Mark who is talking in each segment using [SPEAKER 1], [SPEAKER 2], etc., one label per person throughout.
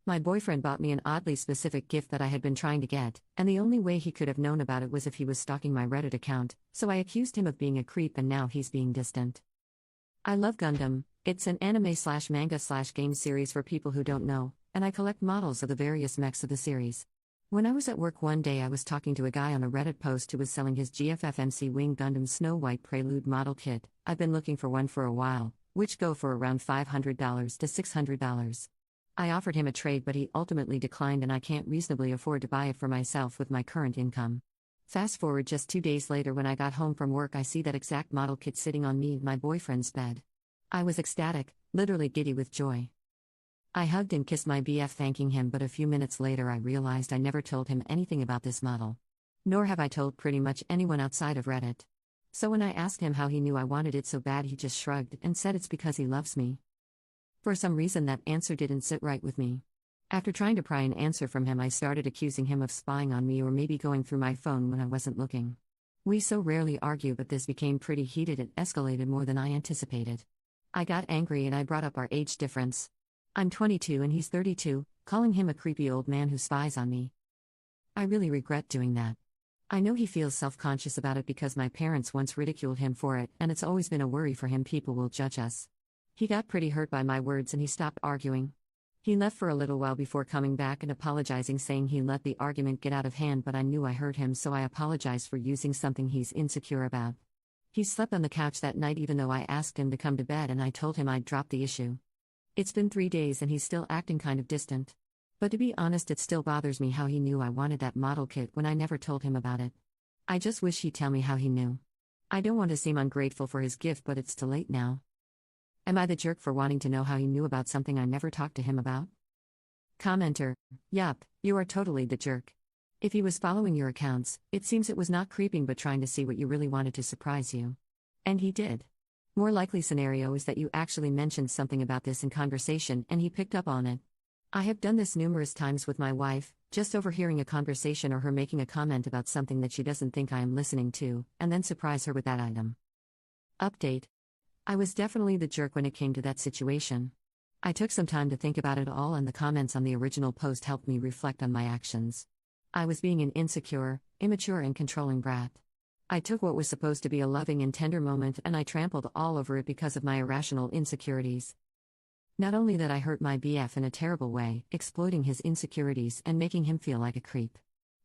[SPEAKER 1] My boyfriend bought me an oddly specific gift that I had been trying to get, and the only way he could have known about it was if he was stalking my Reddit account, so I accused him of being a creep and now he's being distant. I love Gundam. It's an anime/manga/game series for people who don't know, and I collect models of the various mechs of the series. When I was at work one day, I was talking to a guy on a Reddit post who was selling his GFFMC Wing Gundam Snow White Prelude model kit. I've been looking for one for a while, which go for around $500 to $600. I offered him a trade, but he ultimately declined, and I can't reasonably afford to buy it for myself with my current income. Fast forward just 2 days later, when I got home from work, I see that exact model kit sitting on me and my boyfriend's bed. I was ecstatic, literally giddy with joy. I hugged and kissed my BF, thanking him, but a few minutes later I realized I never told him anything about this model. Nor have I told pretty much anyone outside of Reddit. So when I asked him how he knew I wanted it so bad, he just shrugged and said it's because he loves me. For some reason that answer didn't sit right with me. After trying to pry an answer from him, I started accusing him of spying on me or maybe going through my phone when I wasn't looking. We so rarely argue, but this became pretty heated and escalated more than I anticipated. I got angry and I brought up our age difference. I'm 22 and he's 32, calling him a creepy old man who spies on me. I really regret doing that. I know he feels self-conscious about it because my parents once ridiculed him for it, and it's always been a worry for him people will judge us. He got pretty hurt by my words and he stopped arguing. He left for a little while before coming back and apologizing, saying he let the argument get out of hand, but I knew I hurt him, so I apologized for using something he's insecure about. He slept on the couch that night even though I asked him to come to bed, and I told him I'd drop the issue. It's been 3 days and he's still acting kind of distant. But to be honest, it still bothers me how he knew I wanted that model kit when I never told him about it. I just wish he'd tell me how he knew. I don't want to seem ungrateful for his gift, but it's too late now. Am I the jerk for wanting to know how he knew about something I never talked to him about? Commenter: Yup, you are totally the jerk. If he was following your accounts, it seems it was not creeping but trying to see what you really wanted to surprise you. And he did. More likely scenario is that you actually mentioned something about this in conversation and he picked up on it. I have done this numerous times with my wife, just overhearing a conversation or her making a comment about something that she doesn't think I am listening to, and then surprise her with that item. Update: I was definitely the jerk when it came to that situation. I took some time to think about it all, and the comments on the original post helped me reflect on my actions. I was being an insecure, immature, and controlling brat. I took what was supposed to be a loving and tender moment and I trampled all over it because of my irrational insecurities. Not only that, I hurt my BF in a terrible way, exploiting his insecurities and making him feel like a creep,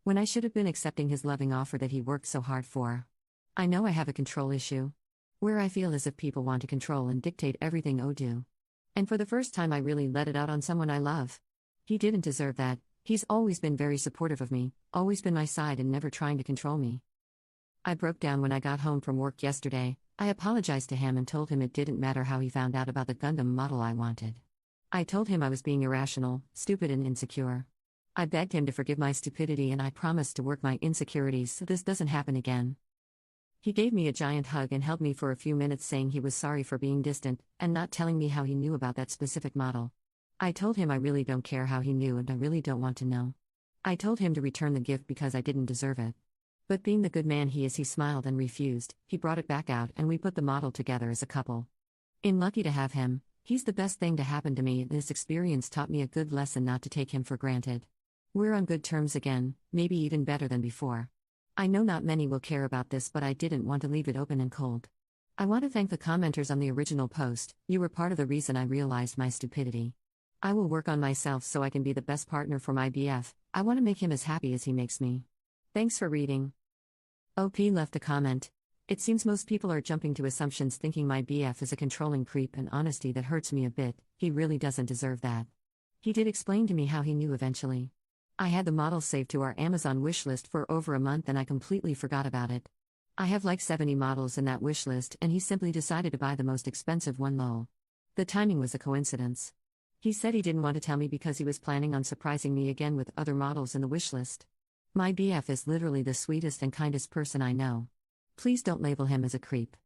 [SPEAKER 1] when I should have been accepting his loving offer that he worked so hard for. I know I have a control issue, where I feel as if people want to control and dictate everything I do. And for the first time I really let it out on someone I love. He didn't deserve that. He's always been very supportive of me, always been my side and never trying to control me. I broke down when I got home from work yesterday. I apologized to him and told him it didn't matter how he found out about the Gundam model I wanted. I told him I was being irrational, stupid and insecure. I begged him to forgive my stupidity and I promised to work my insecurities so this doesn't happen again. He gave me a giant hug and held me for a few minutes, saying he was sorry for being distant and not telling me how he knew about that specific model. I told him I really don't care how he knew and I really don't want to know. I told him to return the gift because I didn't deserve it. But being the good man he is, he smiled and refused. He brought it back out and we put the model together as a couple. I'm lucky to have him. He's the best thing to happen to me, and this experience taught me a good lesson not to take him for granted. We're on good terms again, maybe even better than before. I know not many will care about this, but I didn't want to leave it open and cold. I want to thank the commenters on the original post. You were part of the reason I realized my stupidity. I will work on myself so I can be the best partner for my BF. I want to make him as happy as he makes me. Thanks for reading. OP left a comment. It seems most people are jumping to assumptions thinking my BF is a controlling creep, and honesty that hurts me a bit. He really doesn't deserve that. He did explain to me how he knew eventually. I had the model saved to our Amazon wishlist for over a month and I completely forgot about it. I have like 70 models in that wishlist and he simply decided to buy the most expensive one. Lol. The timing was a coincidence. He said he didn't want to tell me because he was planning on surprising me again with other models in the wishlist. My BF is literally the sweetest and kindest person I know. Please don't label him as a creep.